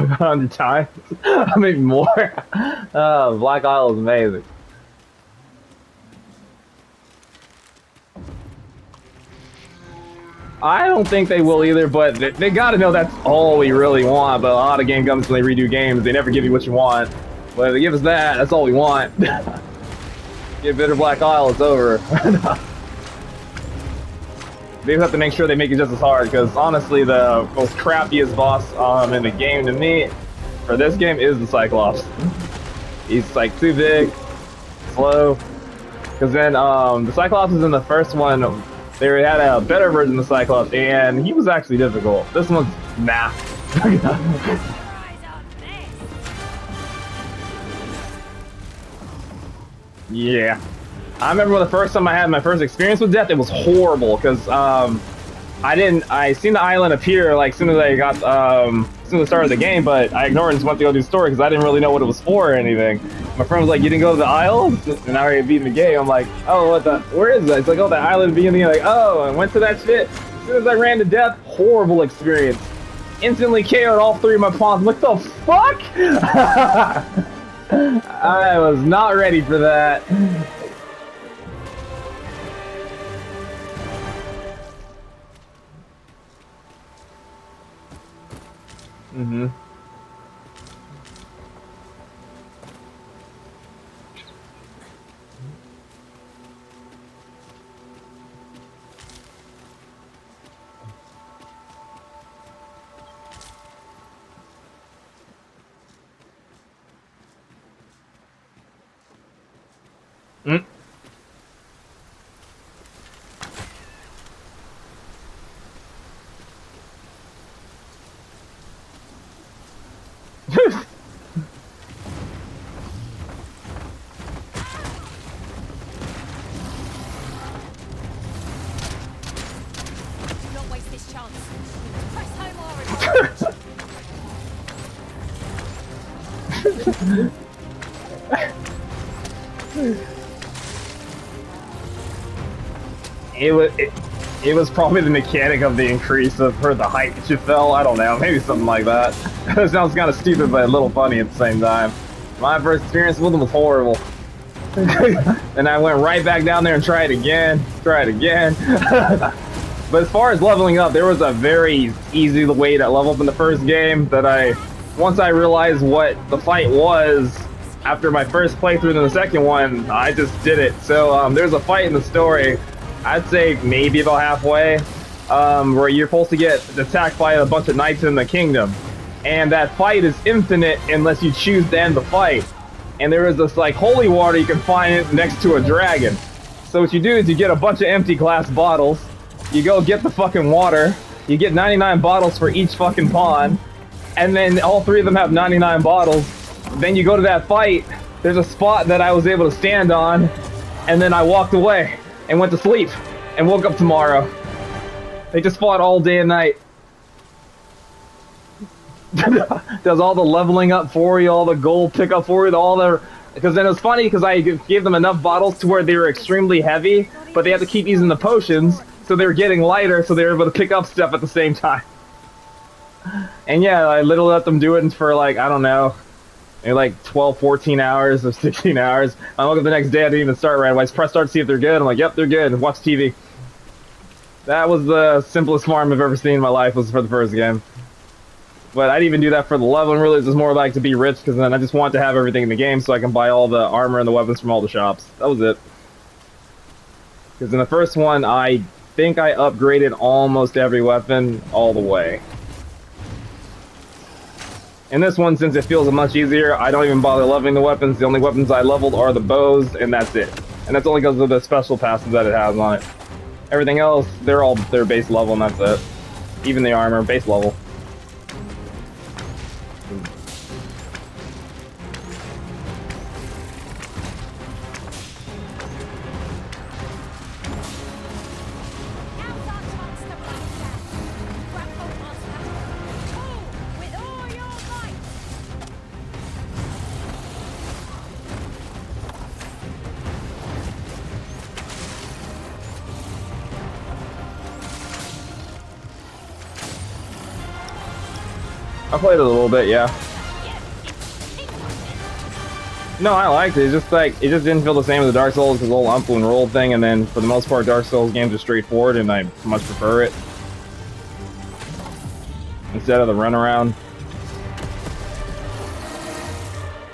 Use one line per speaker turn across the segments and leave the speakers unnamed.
100 times. Maybe more. Black Isle is amazing. I don't think they will either, but they gotta know that's all we really want. But a lot of game companies, when they redo games, they never give you what you want. But if they give us that, that's all we want. Get Bitter Black Isle, it's over. They have to make sure they make it just as hard, because honestly, the most crappiest boss in the game to me, for this game, is the Cyclops. He's like too big, slow. Because then the Cyclops is in the first one. They had a better version of the Cyclops, and he was actually difficult. This one's nah. Yeah. I remember the first time I had my first experience with death, it was horrible, because I seen the island appear like as soon as I got as soon as I started the game, but I ignored it and just went to go do the story because I didn't really know what it was for or anything. My friend was like, "You didn't go to the isle?" And I already beat the game. I'm like, "Oh, what the? Where is that?" It's like, "Oh, the island beginning." Like, "Oh," I went to that shit. As soon as I ran to death, horrible experience. Instantly KO'd all 3 of my pawns. What the fuck? I was not ready for that. Mm-hmm. Mm.
Not waste this chance. Press home
It was probably the mechanic of the increase of her the height that you fell. I don't know, maybe something like that. It sounds kind of stupid but a little funny at the same time. My first experience with them was horrible. And I went right back down there and tried again. But as far as leveling up, there was a very easy way to level up in the first game that once I realized what the fight was after my first playthrough in the second one, I just did it. So there's a fight in the story, I'd say maybe about halfway, where you're supposed to get attacked by a bunch of knights in the kingdom. And that fight is infinite unless you choose to end the fight. And there is this like holy water you can find next to a dragon. So what you do is you get a bunch of empty glass bottles, you go get the fucking water, you get 99 bottles for each fucking pawn, and then all 3 of them have 99 bottles. Then you go to that fight, there's a spot that I was able to stand on, and then I walked away and went to sleep and woke up tomorrow. They just fought all day and night. Does all the leveling up for you, all the gold pickup for you, all the... Because then it was funny because I gave them enough bottles to where they were extremely heavy, but they had to keep using the potions, so they were getting lighter, so they were able to pick up stuff at the same time. And yeah, I literally let them do it for like, I don't know, maybe like 12, 14 hours or 16 hours. I woke up the next day, I didn't even start right away. I just press start to see if they're good. I'm like, yep, they're good. Watch TV. That was the simplest farm I've ever seen in my life, was for the first game. But I didn't even do that for the leveling, really. It was more like to be rich, because then I just want to have everything in the game so I can buy all the armor and the weapons from all the shops. That was it. Because in the first one, I think I upgraded almost every weapon all the way. In this one, since it feels much easier, I don't even bother leveling the weapons. The only weapons I leveled are the bows, and that's it. And that's only because of the special passes that it has on it. Everything else, they're base level, and that's it. Even the armor, base level. I played it a little bit, yeah. No, I liked it. It's just like it just didn't feel the same as the Dark Souls because the whole ump and roll thing. And then for the most part, Dark Souls games are straightforward, and I much prefer it instead of the runaround.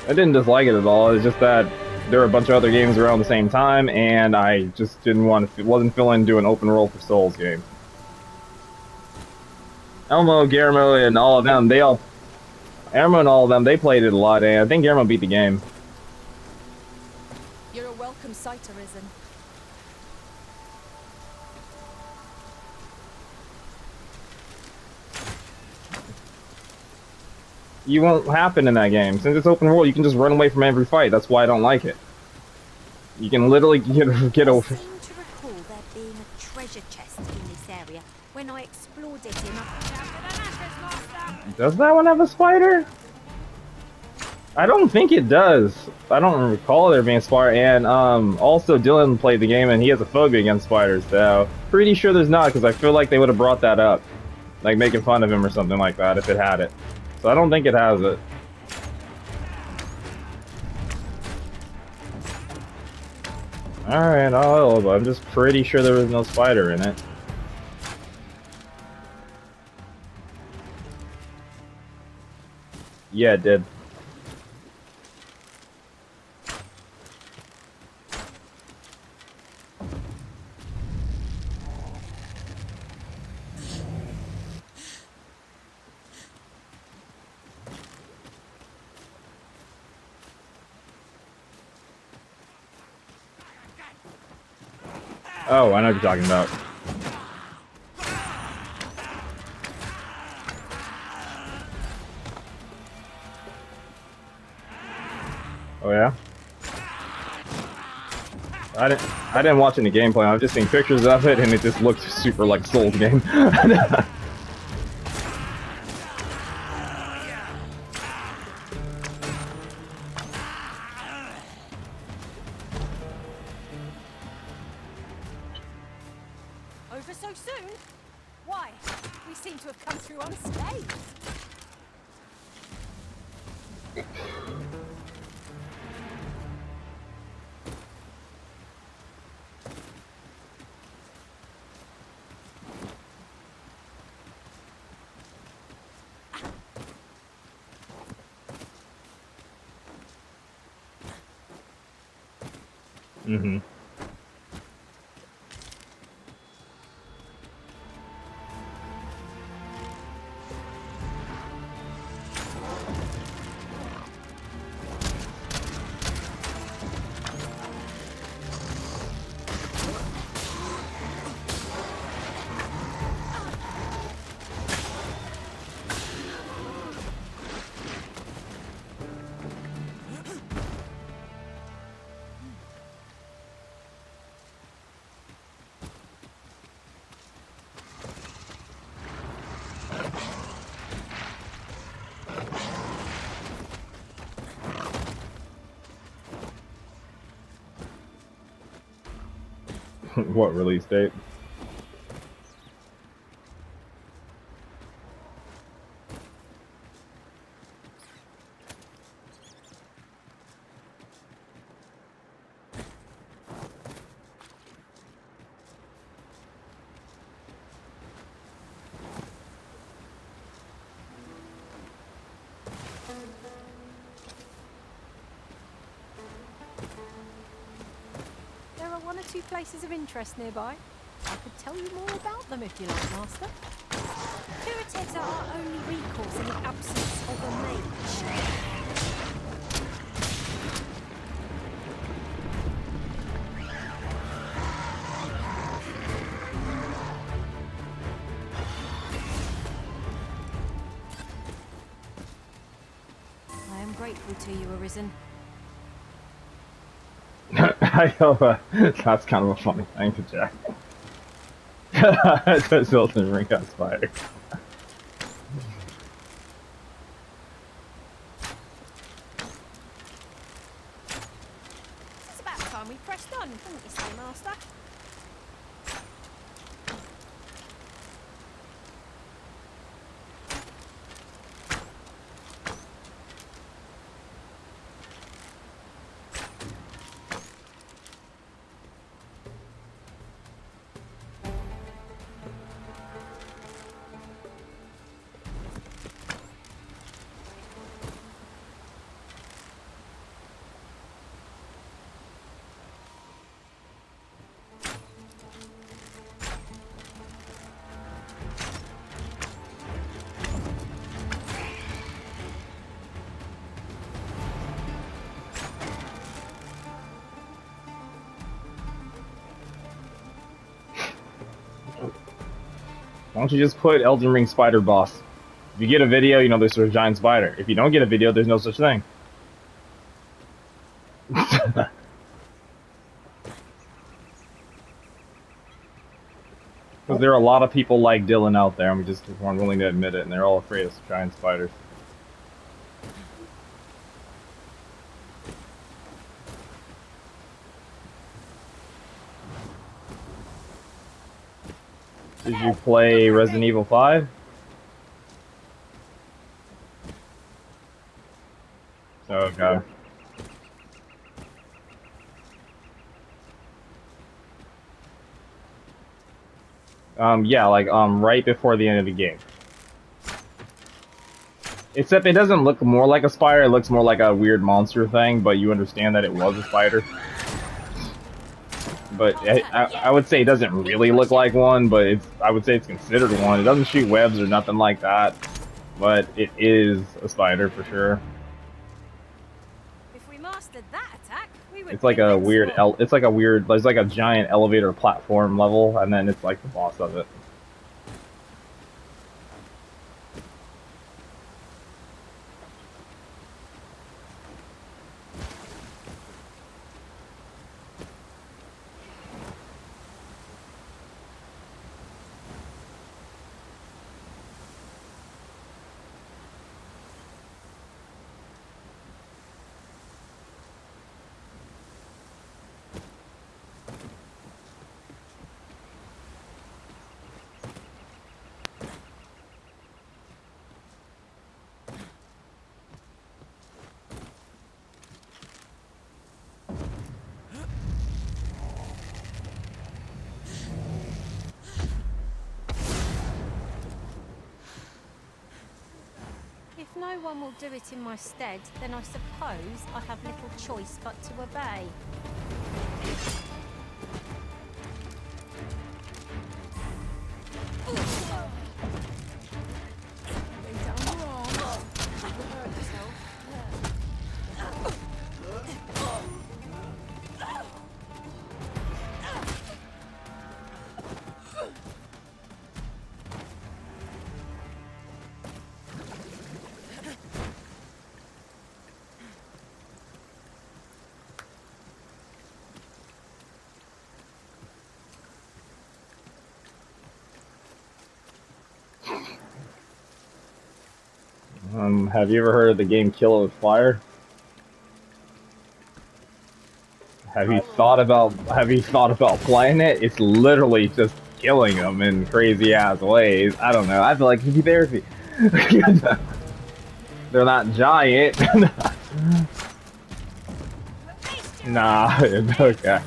I didn't dislike it at all. It's just that there were a bunch of other games around the same time, and I just didn't want to. Wasn't feeling doing open roll for Souls game. Elmo, Guillermo, and all of them, Elmo and all of them, they played it a lot, and I think Guillermo beat the game.
You're a welcome sight, Arisen.
You won't happen in that game. Since it's open world, you can just run away from every fight. That's why I don't like it. You can literally get over.
I seem to recall there being a treasure chest in this area when I explored it in.
Does that one have a spider? I don't think it does. I don't recall there being a spider. And also Dylan played the game and he has a phobia against spiders. So pretty sure there's not because I feel like they would have brought that up, like making fun of him or something like that if it had it. So I don't think it has it. Alright, I'm just pretty sure there was no spider in it. Yeah, it did. Oh, I know what you're talking about. Oh yeah? I didn't watch any gameplay. I've just seen pictures of it and it just looked super like Souls game.
Over so soon? Why? We seem to have come through unscathed.
Mm-hmm. What release date?
There are one or two places of interest nearby. I could tell you more about them if you like, Master. Curategs are our only recourse in the absence of a mage. I am grateful to you, Arisen.
I know that's kind of a funny thing to Jack. That's built in Ring on Spider.
It's about time we pressed on, wouldn't you say, Master?
don't you just put Elden Ring spider boss? If you get a video, you know there's a giant spider. If you don't get a video, there's no such thing. Because there are a lot of people like Dylan out there, and we just aren't willing to admit it, and they're all afraid of giant spiders. Did you play Resident Evil 5? Okay. Yeah, like, right before the end of the game. Except it doesn't look more like a spider, it looks more like a weird monster thing, but you understand that it was a spider. But I would say it doesn't really look like one, but I would say it's considered one. It doesn't shoot webs or nothing like that, but it is a spider for sure.
If we mastered that attack, we would.
It's like a weird there's like a giant elevator platform level, and then it's like the boss of it.
If no one will do it in my stead, then I suppose I have little choice but to obey.
Have you ever heard of the game Kill It With Fire? Have you thought about playing it? It's literally just killing them in crazy ass ways. I don't know. I feel like it'd be therapy. They're not giant. Nah, it's okay.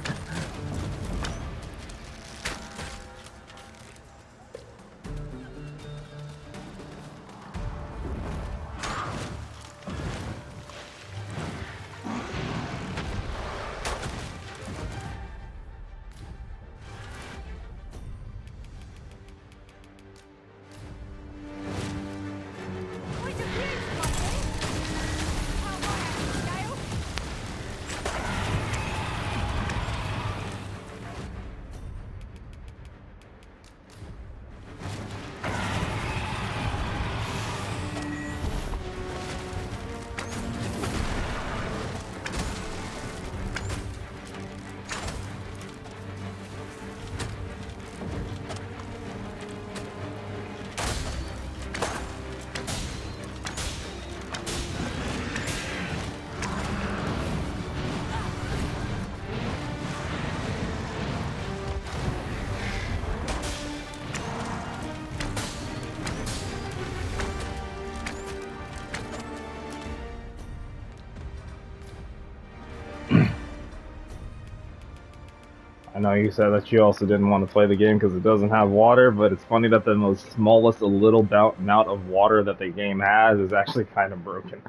I know you said that you also didn't want to play the game because it doesn't have water, but it's funny that the most smallest little amount of water that the game has is actually kind of broken.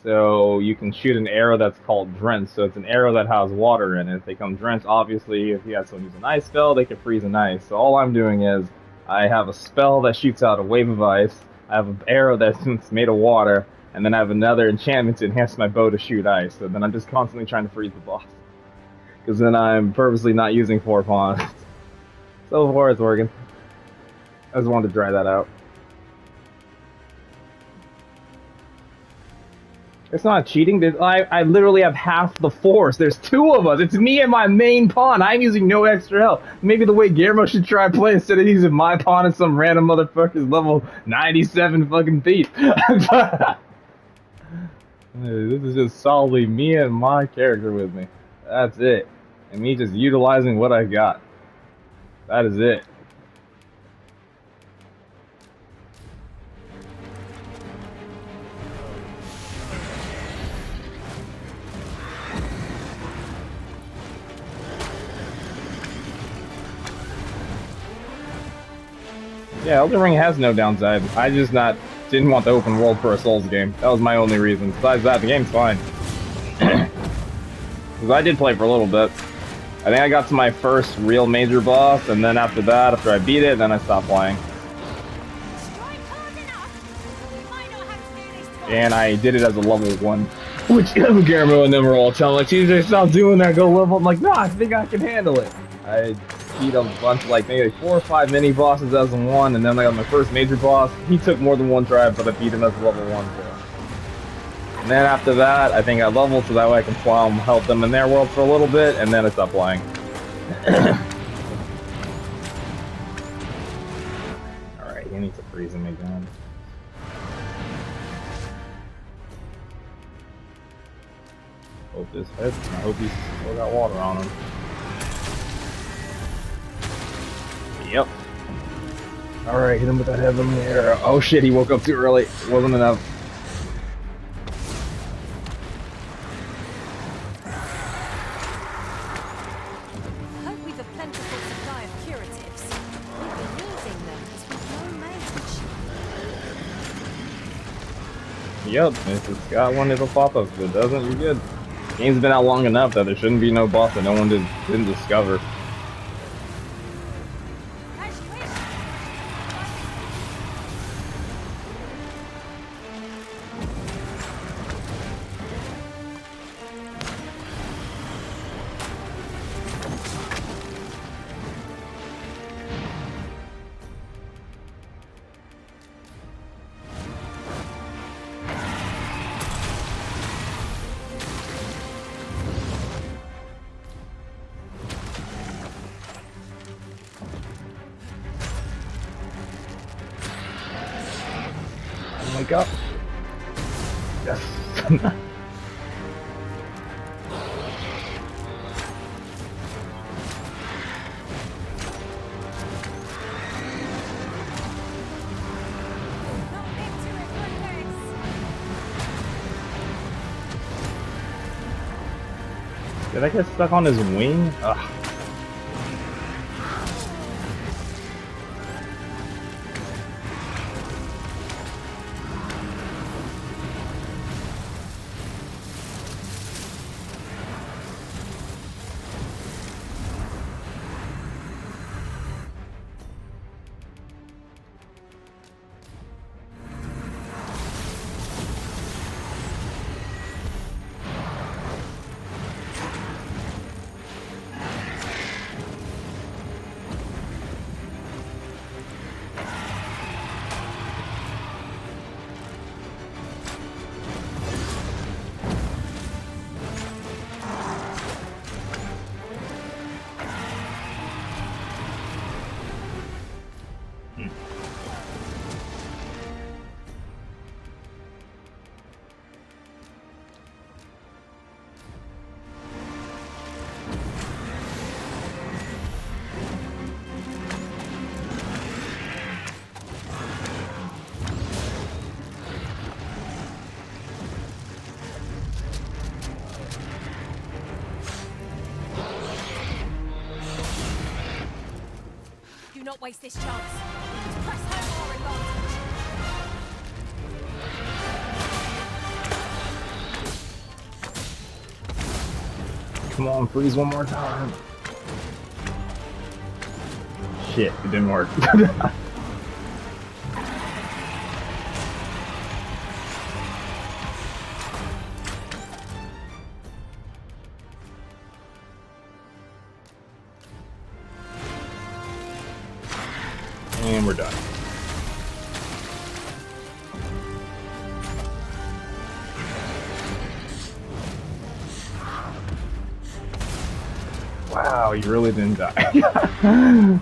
So you can shoot an arrow that's called Drench, so it's an arrow that has water in it. If they come drenched, obviously, if you have someone use an ice spell, they can freeze an ice. So all I'm doing is, I have a spell that shoots out a wave of ice, I have an arrow that's made of water, and then I have another enchantment to enhance my bow to shoot ice. So then I'm just constantly trying to freeze the boss. Because then I'm purposely not using 4 pawns. So far it's working. I just wanted to try that out. It's not cheating. I literally have half the force. There's two of us. It's me and my main pawn. I'm using no extra help. Maybe the way Guillermo should try play instead of using my pawn and some random motherfucker's level 97 fucking thief. This is just solely me and my character with me. That's it. And me just utilizing what I got. That is it. Yeah, Elden Ring has no downside. I just didn't want the open world for a Souls game. That was my only reason. Besides that, the game's fine. Because I did play for a little bit. I think I got to my first real major boss, and then after that, after I beat it, then I stopped playing. And I did it as a level 1. Which Guillermo and them were all telling, like, TJ, stop doing that, go level. I'm like, no, I think I can handle it. I beat a bunch of, like, maybe 4 or 5 mini bosses as a 1, and then I got my first major boss. He took more than 1 try, but I beat him as a level 1, so. And then after that, I think I leveled so that way I can help them in their world for a little bit, and then I stopped playing. Alright, he needs to freeze him again. Hope this hits, and I hope he's still got water on him. Yep. Alright, hit him with that heavenly arrow. Oh shit, he woke up too early. It wasn't enough.
I hope we've a plentiful supply of curatives. We'll be needing them as we've no mage.
Yep, if it's got one, it'll pop up. If it doesn't, you're good. The game's been out long enough that there shouldn't be no boss that no one didn't discover. Wake up. Yes. Did I get stuck on his wing? Ugh.
Do not waste this chance. Press home our advantage.
Come on, freeze one more time. Shit, it didn't work. And we're done. Wow, you really didn't die.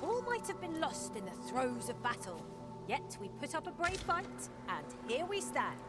All might have been lost in the throes of battle, yet we put up a brave fight, and here we stand.